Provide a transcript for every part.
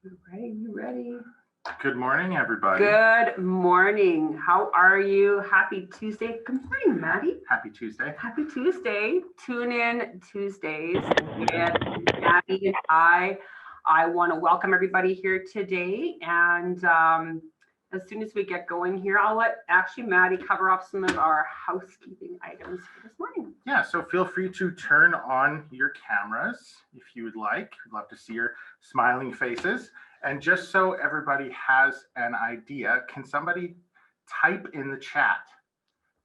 You ready? You ready? Good morning, everybody. Good morning. How are you? Happy Tuesday. Good morning, Maddie. Happy Tuesday. Happy Tuesday. Tune in Tuesdays with Maddie and I. I want to welcome everybody here today. And as soon as we get going here, I'll let actually Maddie cover off some of our housekeeping items for this morning. Yeah, so feel free to turn on your cameras if you would like. We'd love to see your smiling faces. And just so everybody has an idea, can somebody type in the chat?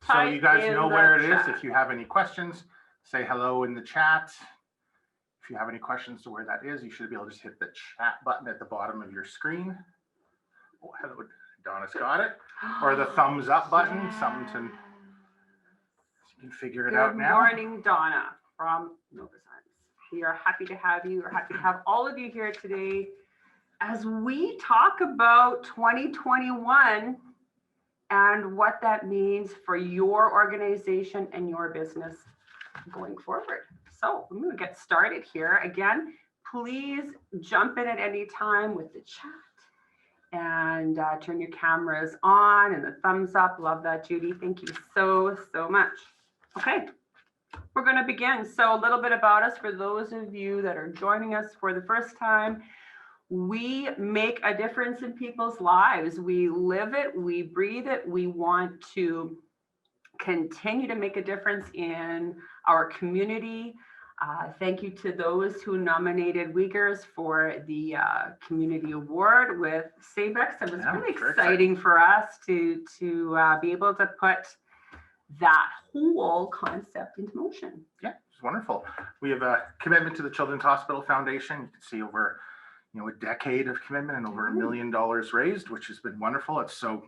So you guys know where it is. If you have any questions, say hello in the chat. If you have any questions to where that is, you should be able to just hit the chat button at the bottom of your screen. Oh, hello, Donna's got it. Or the thumbs up button, something to, you can figure it out now. Good morning, Donna from Nova Science. We are happy to have you. We're happy to have all of you here today as we talk about 2021 and what that means for your organization and your business going forward. So I'm going to get started here. Again, please jump in at any time with the chat and turn your cameras on and the thumbs up. Love that, Judy. Thank you so much. Okay, we're going to begin. So a little bit about us for those of you that are joining us for the first time. We make a difference in people's lives. We live it, we breathe it. We want to continue to make a difference in our community. Thank you to those who nominated Uyghurs for the community award with SABEX. It was really exciting for us to be able to put that whole concept into motion. Yeah, it's wonderful. We have a commitment to the Children's Hospital Foundation. You can see over a decade of commitment and over $1 million raised, which has been wonderful. It's so,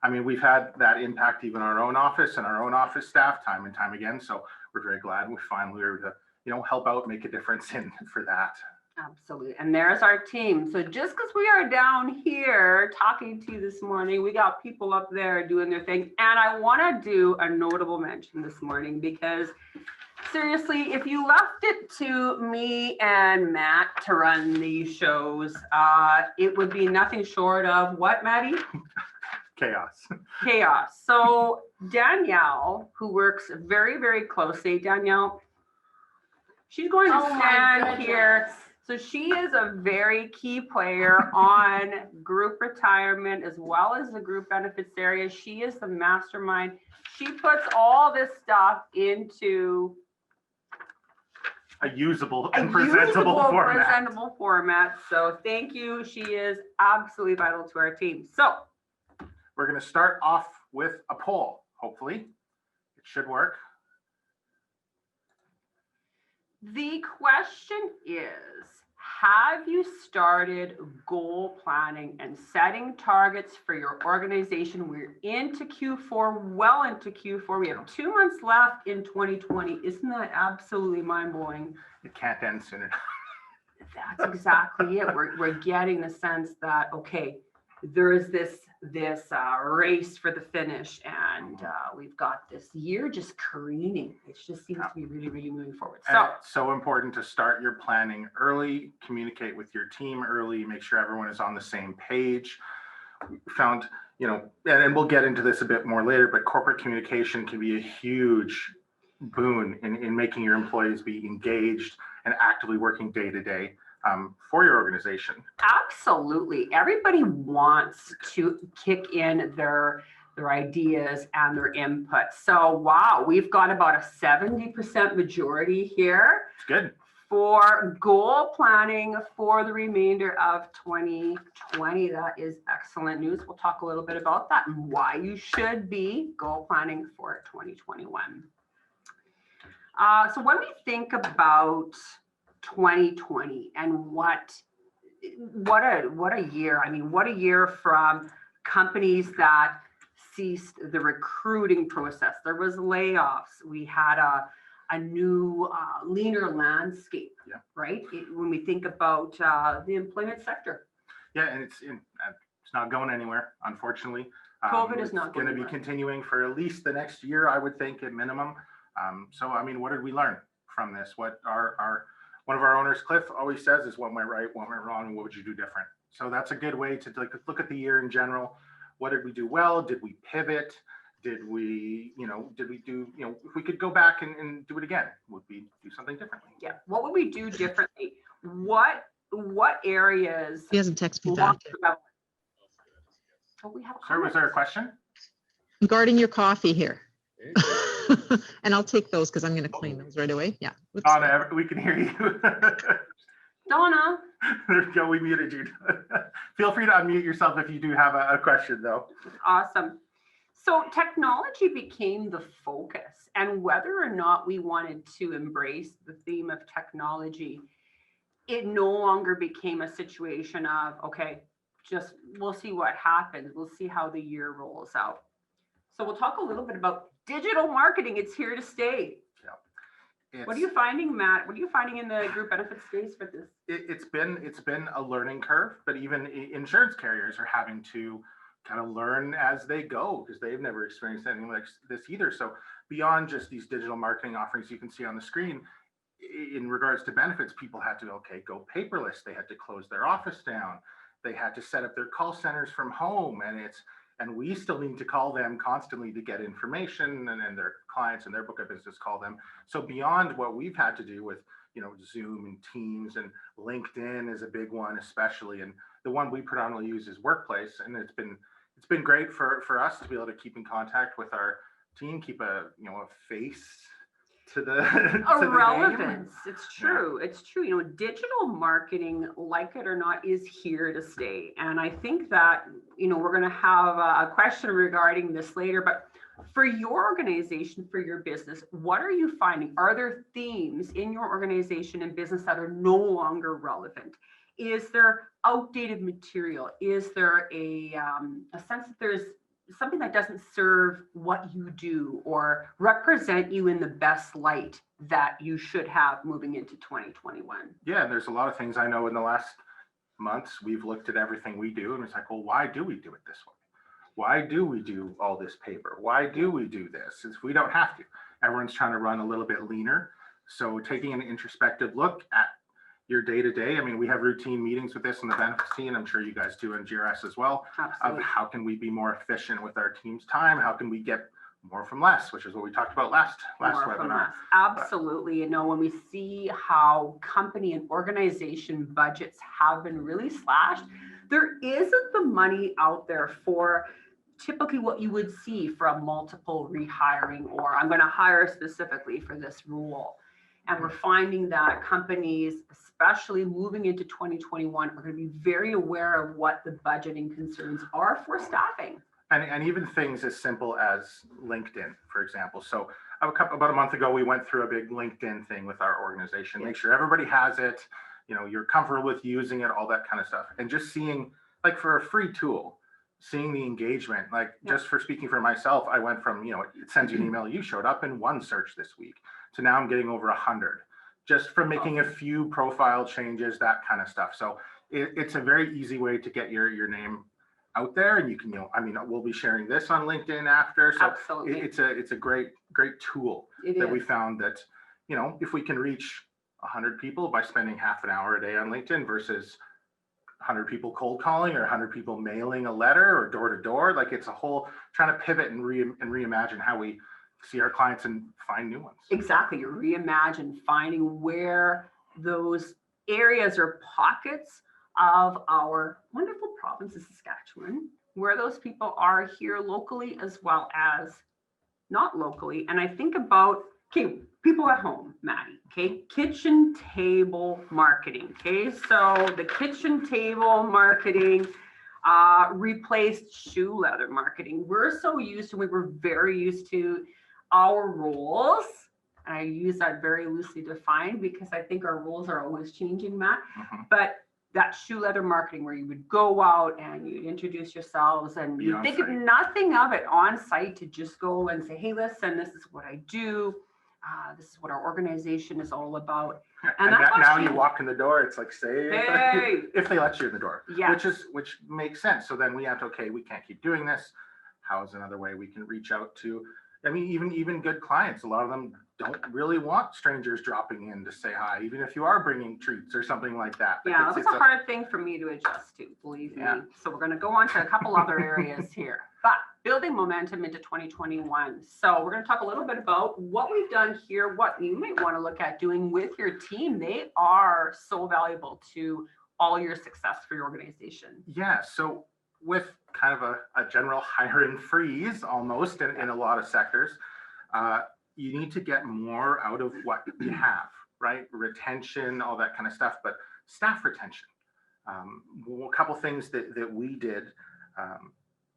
I mean, we've had that impact even our own office and our own office staff time and time again. So we're very glad we finally were able to, help out, make a difference for that. Absolutely. And there's our team. So just because we are down here talking to you this morning, we got people up there doing their thing. And I want to do a notable mention this morning because seriously, if you left it to me and Matt to run these shows, it would be nothing short of what, Maddie? Chaos. Chaos. So Danielle, who works very, very closely, Danielle, she's going to stand here. So she is a very key player on group retirement as well as the group benefits area. She is the mastermind. She puts all this stuff into a usable and presentable format. So thank you. She is absolutely vital to our team. So we're going to start off with a poll. Hopefully it should work. The question is, have you started goal planning and setting targets for your organization? We're into Q4, well into Q4. We have 2 months left in 2020. Isn't that absolutely mind-blowing? It can't end soon enough. That's exactly it. We're getting the sense that, okay, there is this race for the finish, and we've got this year just careening. It just seems to be really, really moving forward. So it's so important to start your planning early, communicate with your team early, make sure everyone is on the same page. We found, and we'll get into this a bit more later, but corporate communication can be a huge boon in making your employees be engaged and actively working day to day for your organization. Absolutely. Everybody wants to kick in their ideas and their input. So, wow, we've got about a 70% majority here. It's good. For goal planning for the remainder of 2020. That is excellent news. We'll talk a little bit about that and why you should be goal planning for 2021. So when we think about 2020 and what a year. I mean, what a year from companies that ceased the recruiting process. There was layoffs. We had a new leaner landscape, right? When we think about the employment sector. Yeah, and it's not going anywhere, unfortunately. COVID is not going to be continuing for at least the next year, I would think, at minimum. So, I mean, what did we learn from this? What are one of our owners, Cliff, always says is what went right, what went wrong, and what would you do different? So that's a good way to like look at the year in general. What did we do well? Did we pivot? Did we do, if we could go back and do it again, would we do something differently? Yeah. What would we do differently? What areas? He hasn't texted me back. Oh, we have Sir, was there a question? I'm guarding your coffee here. And I'll take those because I'm going to clean those right away. Yeah. Oops. Donna, we can hear you. Donna. There we go. We muted you. Feel free to unmute yourself if you do have a question, though. Awesome. So technology became the focus, and whether or not we wanted to embrace the theme of technology, it no longer became a situation of, okay, just we'll see what happens. We'll see how the year rolls out. So we'll talk a little bit about digital marketing. It's here to stay. Yeah. What are you finding, Matt? What are you finding in the group benefits space for this? It's been a learning curve, but even insurance carriers are having to kind of learn as they go because they've never experienced anything like this either. So beyond just these digital marketing offerings you can see on the screen, in regards to benefits, people had to, go paperless. They had to close their office down. They had to set up their call centers from home, and we still need to call them constantly to get information, and then their clients and their book of business call them. So beyond what we've had to do with, Zoom and Teams, and LinkedIn is a big one, especially, and the one we predominantly use is Workplace, and it's been great for us to be able to keep in contact with our team, keep a face to the relevance. It's true. Yeah. It's true. Digital marketing, like it or not, is here to stay. And I think that, we're going to have a question regarding this later, but for your organization, for your business, what are you finding? Are there themes in your organization and business that are no longer relevant? Is there outdated material? Is there a sense that there's something that doesn't serve what you do or represent you in the best light that you should have moving into 2021? Yeah, there's a lot of things I know in the last months. We've looked at everything we do and it's like, well, why do we do it this way? Why do we do all this paper? Why do we do this? Since we don't have to. Everyone's trying to run a little bit leaner. So taking an introspective look at your day-to-day. I mean, we have routine meetings with this in the benefits team. I'm sure you guys do in GRS as well. Absolutely. Of how can we be more efficient with our team's time? How can we get more from less, which is what we talked about last webinar. Absolutely. When we see how company and organization budgets have been really slashed, there isn't the money out there for typically what you would see for a multiple rehiring, or I'm going to hire specifically for this role. And we're finding that companies, especially moving into 2021, are going to be very aware of what the budgeting concerns are for staffing. And even things as simple as LinkedIn, for example. So about a month ago, we went through a big LinkedIn thing with our organization. Make sure everybody has it, you're comfortable with using it, all that kind of stuff. And just seeing, like for a free tool, seeing the engagement, just for speaking for myself, I went from, it sends you an email, you showed up in one search this week, to now I'm getting over 100, just from making a few profile changes, that kind of stuff. So it's a very easy way to get your name out there, and you can, we'll be sharing this on LinkedIn after. So absolutely. It's a great tool we found that, if we can reach 100 people by spending half an hour a day on LinkedIn versus 100 people cold calling or 100 people mailing a letter or door to door, it's a whole trying to pivot and reimagine how we see our clients and find new ones. Exactly. Reimagine finding where those areas or pockets of our wonderful province of Saskatchewan, where those people are here locally as well as not locally. And I think about, people at home, Maddie, kitchen table marketing. So the kitchen table marketing replaced shoe leather marketing. We were very used to our roles. And I use that very loosely defined because I think our roles are always changing, Matt. Mm-hmm. But that shoe leather marketing where you would go out and you'd introduce yourselves and you think of nothing of it on site to just go and say, hey, listen, this is what I do. This is what our organization is all about. And now you walk in the door, it's like, if they let you in the door, which makes sense. So then we have to, we can't keep doing this. How is another way we can reach out to, even good clients? A lot of them don't really want strangers dropping in to say hi, even if you are bringing treats or something like that. Like Yeah, it's that's a hard thing for me to adjust to, believe me. Yeah. So we're going to go on to a couple other areas here, but building momentum into 2021. So we're going to talk a little bit about what we've done here, what you might want to look at doing with your team. They are so valuable to all your success for your organization. Yeah, so with kind of a general hiring freeze almost in a lot of sectors, you need to get more out of what you have, right? Retention, all that kind of stuff, but staff retention. A couple things that we did.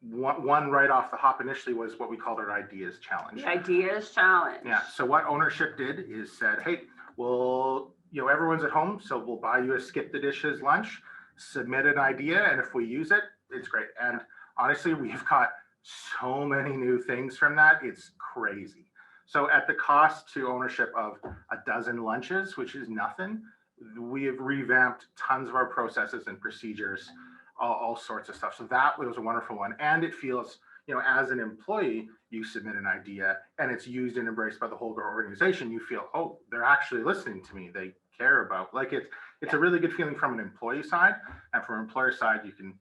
One right off the hop initially was what we called our ideas challenge. The ideas challenge. Yeah, so what ownership did is said, hey, well, everyone's at home, so we'll buy you a skip the dishes lunch, submit an idea, and if we use it, it's great. And honestly, we've got so many new things from that, it's crazy. So at the cost to ownership of a dozen lunches, which is nothing, we have revamped tons of our processes and procedures, all sorts of stuff. So that was a wonderful one. And it feels, as an employee, you submit an idea and it's used and embraced by the whole organization. You feel, oh, they're actually listening to me. They care about, like it's a really good feeling from an employee side, and from an employer side, you can,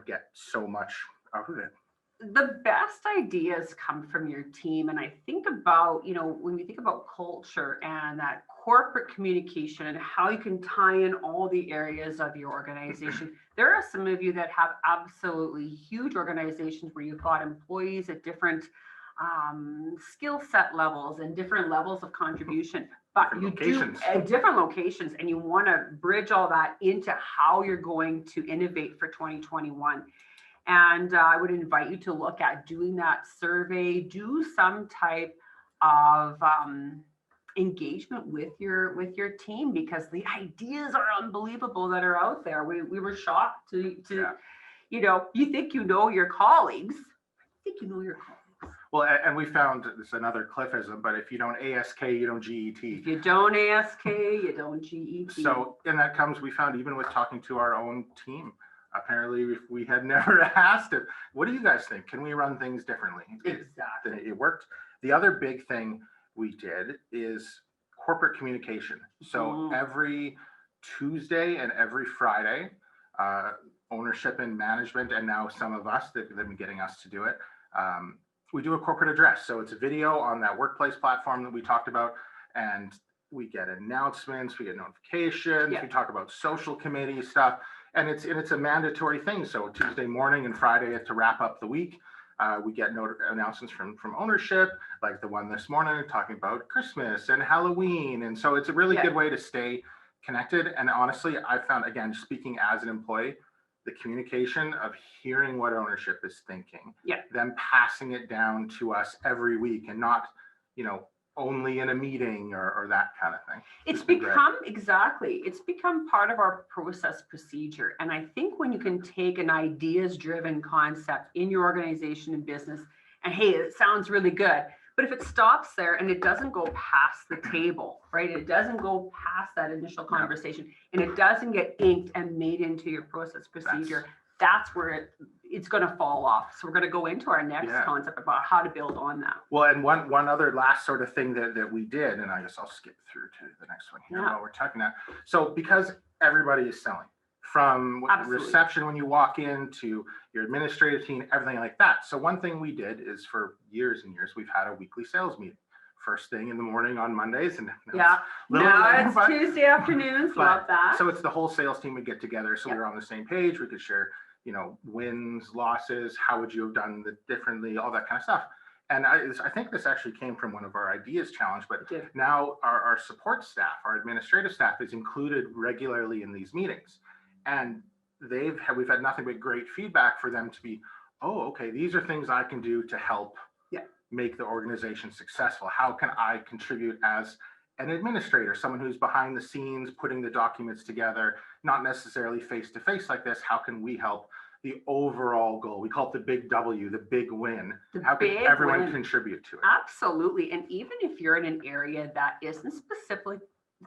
get so much out of it. The best ideas come from your team. And I think about, when you think about culture and that corporate communication and how you can tie in all the areas of your organization, there are some of you that have absolutely huge organizations where you've got employees at different skill set levels and different levels of contribution, but you do at different locations, and you want to bridge all that into how you're going to innovate for 2021. And I would invite you to look at doing that survey, do some type of engagement with your team, because the ideas are unbelievable that are out there. We were shocked to you think you know your colleagues. I think you know your colleagues. Well, and we found this another Cliffism, but if you don't ASK, you don't GET. If you don't ASK, you don't GET. So, and that comes, we found even with talking to our own team, apparently if we had never asked it, what do you guys think? Can we run things differently? Exactly. It worked. The other big thing we did is corporate communication. So every Tuesday and every Friday, ownership and management, and now some of us that have been getting us to do it, we do a corporate address. So it's a video on that workplace platform that we talked about, and we get announcements, we get notifications, we talk about social committee stuff, and it's a mandatory thing. So Tuesday morning and Friday to wrap up the week, we get announcements from ownership, like the one this morning talking about Christmas and Halloween. And so it's a really good way to stay connected. And honestly, I found, again, speaking as an employee, the communication of hearing what ownership is thinking, them passing it down to us every week, and not, only in a meeting or that kind of thing. It's become it's become part of our process procedure. And I think when you can take an ideas driven concept in your organization and business, and hey, it sounds really good, but if it stops there and it doesn't go past the table, right? It doesn't go past that initial conversation, and it doesn't get inked and made into your process procedure, that's where it's going to fall off. So we're going to go into our next concept about how to build on that. Well, and one other last sort of thing that we did, and I guess I'll skip through to the next one here while we're talking that. So because everybody is selling, from reception when you walk in to your administrative team, everything like that. So one thing we did is, for years and years, we've had a weekly sales meeting. First thing in the morning on Mondays, and now it's Tuesday afternoons. Love that. So it's the whole sales team would get together, so we were on the same page. We could share, wins, losses, how would you have done it differently, all that kind of stuff. And I think this actually came from one of our ideas challenge, but now our support staff, our administrative staff, is included regularly in these meetings, and we've had nothing but great feedback for them to be, oh, okay, these are things I can do to help make the organization successful. How can I contribute as an administrator, someone who's behind the scenes, putting the documents together, not necessarily face to face like this? How can we help the overall goal? We call it the big W, the big win. How can everyone contribute to it? Absolutely. And even if you're in an area that isn't specifically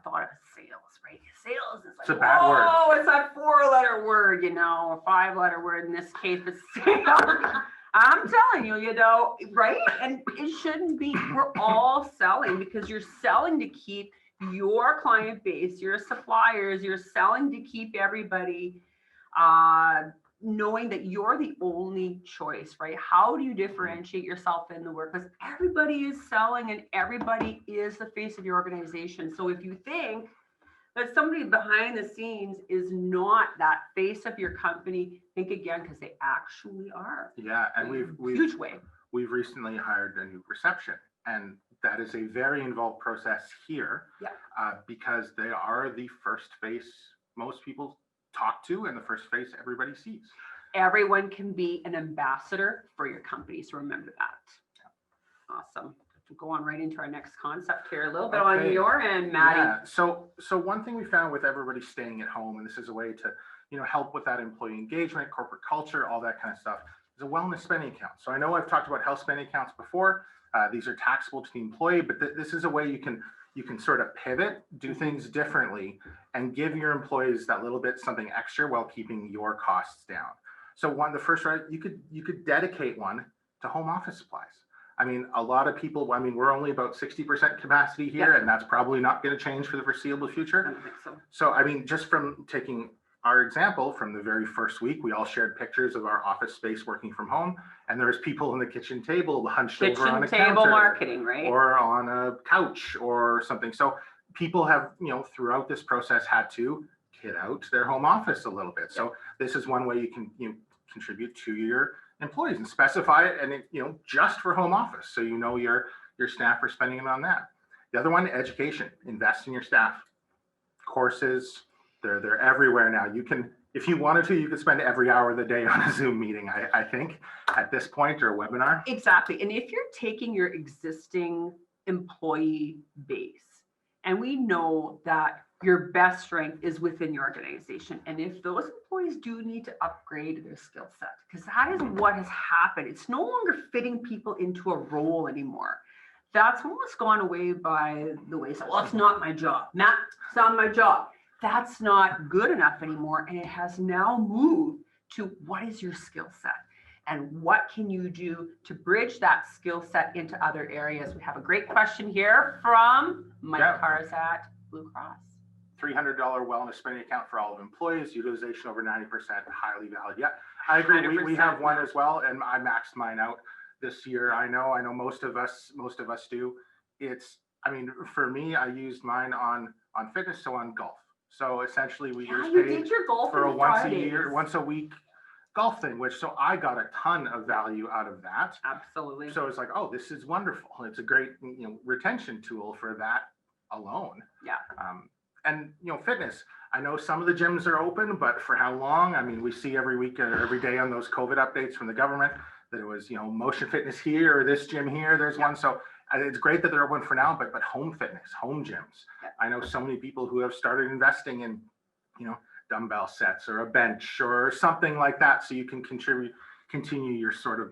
thought of as sales, right? Sales is like, it's a bad word. Oh, it's a 4-letter word, a 5-letter word in this case, but sales. I'm telling you, you know, right? And it shouldn't be. We're all selling because you're selling to keep your client base, your suppliers, you're selling to keep everybody knowing that you're the only choice, right? How do you differentiate yourself in the work? Because everybody is selling and everybody is the face of your organization. So if you think that somebody behind the scenes is not that face of your company, think again, because they actually are. Yeah, and Huge way. we've recently hired a new reception, and that is a very involved process here. Yeah. Because they are the first face most people talk to and the first face everybody sees. Everyone can be an ambassador for your company, so remember that. Awesome. We'll go on right into our next concept here. A little bit on Okay. your end, Maddie. Yeah. So one thing we found with everybody staying at home, and this is a way to help with that employee engagement, corporate culture, all that kind of stuff, is a wellness spending account. So I know I've talked about health spending accounts before. These are taxable to the employee, but this is a way you can sort of pivot, do things differently, and give your employees that little bit something extra while keeping your costs down. So the first right, you could dedicate one to home office supplies. I mean, a lot of people, we're only about 60% capacity here, and that's probably not going to change for the foreseeable I future. don't think so. So, just from taking our example from the very first week, we all shared pictures of our office space working from home, and there's people on the kitchen table hunched over on a Kitchen table counter, marketing, right? or on a couch or something. So people have, throughout this process had to kit out their home office a little bit. So this is one way you can contribute to your employees and specify it, and just for home office, so your staff are spending it on that. The other one, education. Invest in your staff. Courses, they're everywhere now. You can, if you wanted to, you could spend every hour of the day on a Zoom meeting, I think, at this point, or a webinar. Exactly. And if you're taking your existing employee base, and we know that your best strength is within your organization, and if those employees do need to upgrade their skill set, because that is what has happened. It's no longer fitting people into a role anymore. That's almost gone away by the wayside. Well, it's not my job. Matt, it's not my job. That's not good enough anymore. And it has now moved to what is your skill set? And what can you do to bridge that skill set into other areas? We have a great question here from Mike Carzat, Blue Cross. $300 wellness spending account for all of employees, utilization over 90%, highly valid. Yeah, I agree. We have one as well, and I maxed mine out this year. I know most of us do. For me, I used mine on fitness, so on golf. So essentially we just paid for a once a week golf thing, so I got a ton of value out of that. Absolutely. So it's like, oh, this is wonderful. It's a great retention tool for that alone. Yeah. And fitness. I know some of the gyms are open, but for how long? We see every week or every day on those COVID updates from the government that it was motion fitness here or this gym here. There's one. So it's great that they're open for now, but home fitness, home gyms. I know so many people who have started investing in dumbbell sets or a bench or something like that, so you can continue your sort of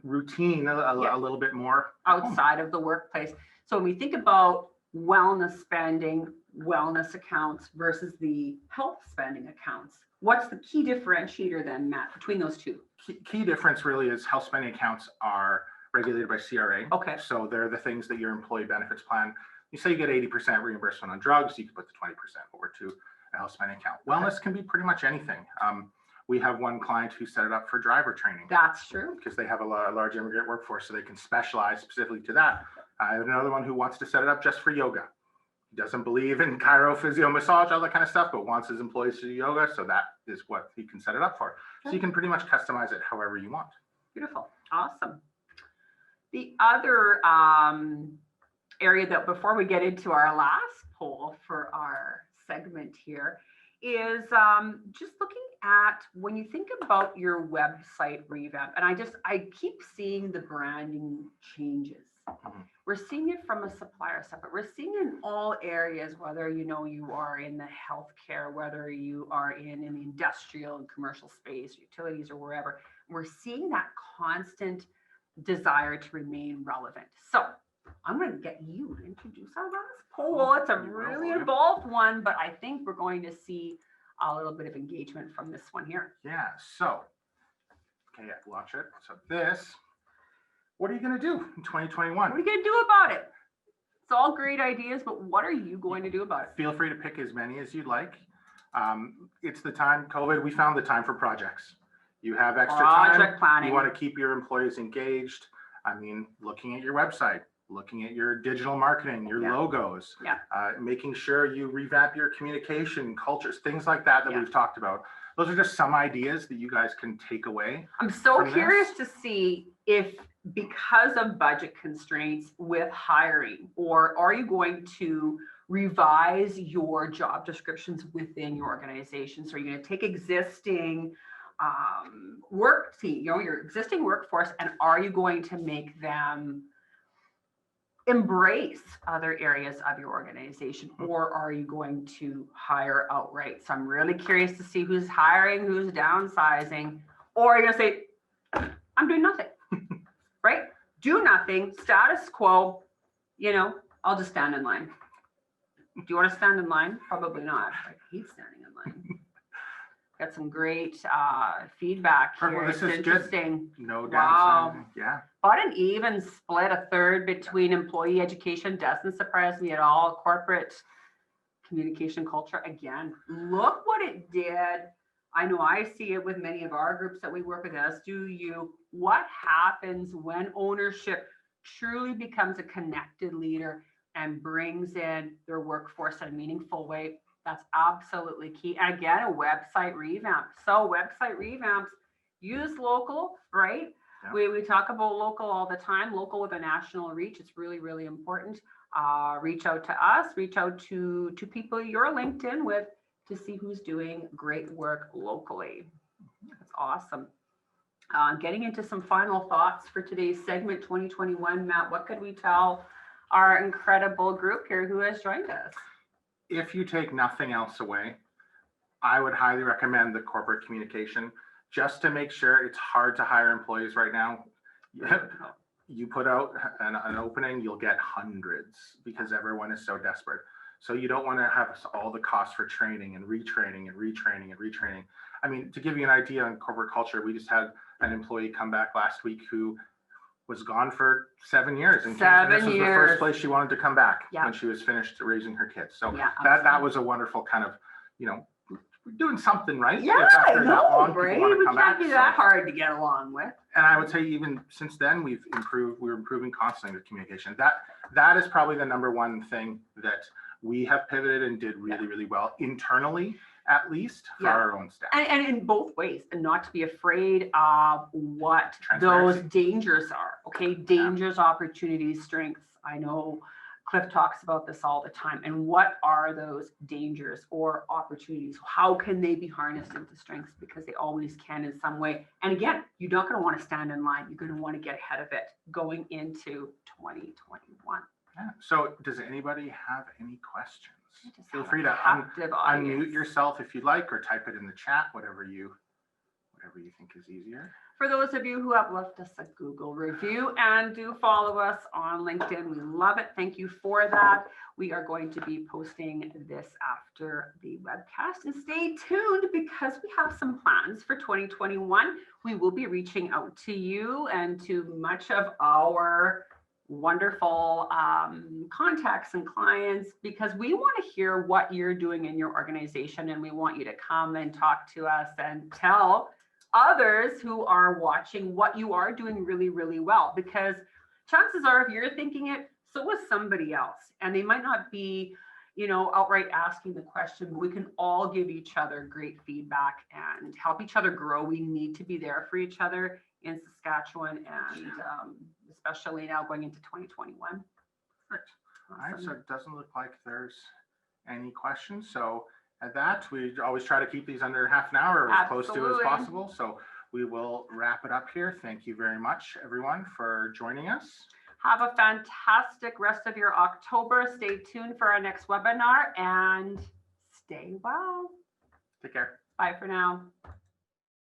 routine a little bit more outside of the workplace. So when we think about wellness spending, wellness accounts versus the health spending accounts, what's the key differentiator then, Matt, between those two? Key difference really is health spending accounts are regulated by CRA. Okay. So they're the things that your employee benefits plan. You say you get 80% reimbursement on drugs, you can put the 20% over to a health spending account. Wellness can be pretty much anything. We have one client who set it up for driver training. That's true. Because they have a large immigrant workforce, so they can specialize specifically to that. I have another one who wants to set it up just for yoga. He doesn't believe in chiro, physio, massage, all that kind of stuff, but wants his employees to do yoga, so that is what he can set it up for. So you can pretty much customize it however you want. Beautiful. Awesome. The other area that, before we get into our last poll for our segment here, is just looking at when you think about your website revamp, and I keep seeing the branding changes. Mm-hmm. We're seeing it from a supplier side, but we're seeing it in all areas, whether you are in the healthcare, whether you are in the industrial and commercial space, utilities, or wherever. We're seeing that constant desire to remain relevant. So I'm going to get you to introduce our last poll. It's a really involved one, but I think we're going to see a little bit of engagement from this one here. Yeah, so Okay, watch it. So this, what are you going to do in 2021? What are you going to do about it? It's all great ideas, but what are you going to do about it? Feel free to pick as many as you'd like. It's the time, COVID, we found the time for projects. You have extra Project time. planning. You want to keep your employees engaged. I mean, looking at your website, looking at your digital marketing, your logos, making sure you revamp your communication, cultures, things like that we've talked about. Those are just some ideas that you guys can take away. I'm so curious to see if, because of budget constraints with hiring, or are you going to revise your job descriptions within your organization? So are you going to take existing work team, your existing workforce, and are you going to make them embrace other areas of your organization, or are you going to hire outright? So I'm really curious to see who's hiring, who's downsizing, or are you going to say, I'm doing nothing, right? Do nothing, status quo, I'll just stand in line. Do you want to stand in line? Probably not. I hate standing in line. Got some great feedback here. This is interesting. Good. No downsizing. Wow. Yeah. About an even split, a third between employee education doesn't surprise me at all. Corporate communication culture, again, look what it did. I know I see it with many of our groups that we work with, as do you. What happens when ownership truly becomes a connected leader and brings in their workforce in a meaningful way? That's absolutely key. And again, a website revamp. So website revamps, use local, right? Yeah. We talk about local all the time, local with a national reach. It's really, really important. Reach out to us, reach out to people you're linked in with to see who's doing great work locally. That's awesome. Getting into some final thoughts for today's segment 2021, Matt, what could we tell our incredible group here who has joined us? If you take nothing else away, I would highly recommend the corporate communication, just to make sure. It's hard to hire employees right now. You put out an opening, you'll get hundreds because everyone is so desperate. So you don't want to have all the costs for training and retraining and retraining and retraining. I mean, to give you an idea on corporate culture, we just had an employee come back last week who was gone for 7 years, and this was the first place she wanted to come back when she was finished raising her kids. So that was a wonderful kind of, we're doing something right. Yeah, I know, right? We can't back, be that hard to get along with. And I would say even since then we're improving constantly with communication. That is probably the number one thing that we have pivoted and did really, really well internally, at least for our own staff. And in both ways, and not to be afraid of what those dangers are. Okay, dangers, opportunities, strengths. I know Cliff talks about this all the time. And what are those dangers or opportunities? How can they be harnessed into strengths? Because they always can in some way. And again, you're not going to want to stand in line. You're going to want to get ahead of it going into 2021. Yeah. So does anybody have any questions? Feel free to unmute yourself if you'd like, or type it in the chat, whatever you think is easier. For those of you who have left us a Google review, and do follow us on LinkedIn, we love it. Thank you for that. We are going to be posting this after the webcast, and stay tuned because we have some plans for 2021. We will be reaching out to you and to much of our wonderful contacts and clients, because we want to hear what you're doing in your organization, and we want you to come and talk to us and tell others who are watching what you are doing really, really well, because chances are if you're thinking it, so is somebody else, and they might not be outright asking the question, but we can all give each other great feedback and help each other grow. We need to be there for each other in Saskatchewan, and especially now going into 2021. Perfect. All right, so it doesn't look like there's any questions. So at that, we always try to keep these under half an hour or as close to as possible. So we will wrap it up here. Thank you very much, everyone, for joining us. Have a fantastic rest of your October. Stay tuned for our next webinar, and stay well. Take care. Bye for now.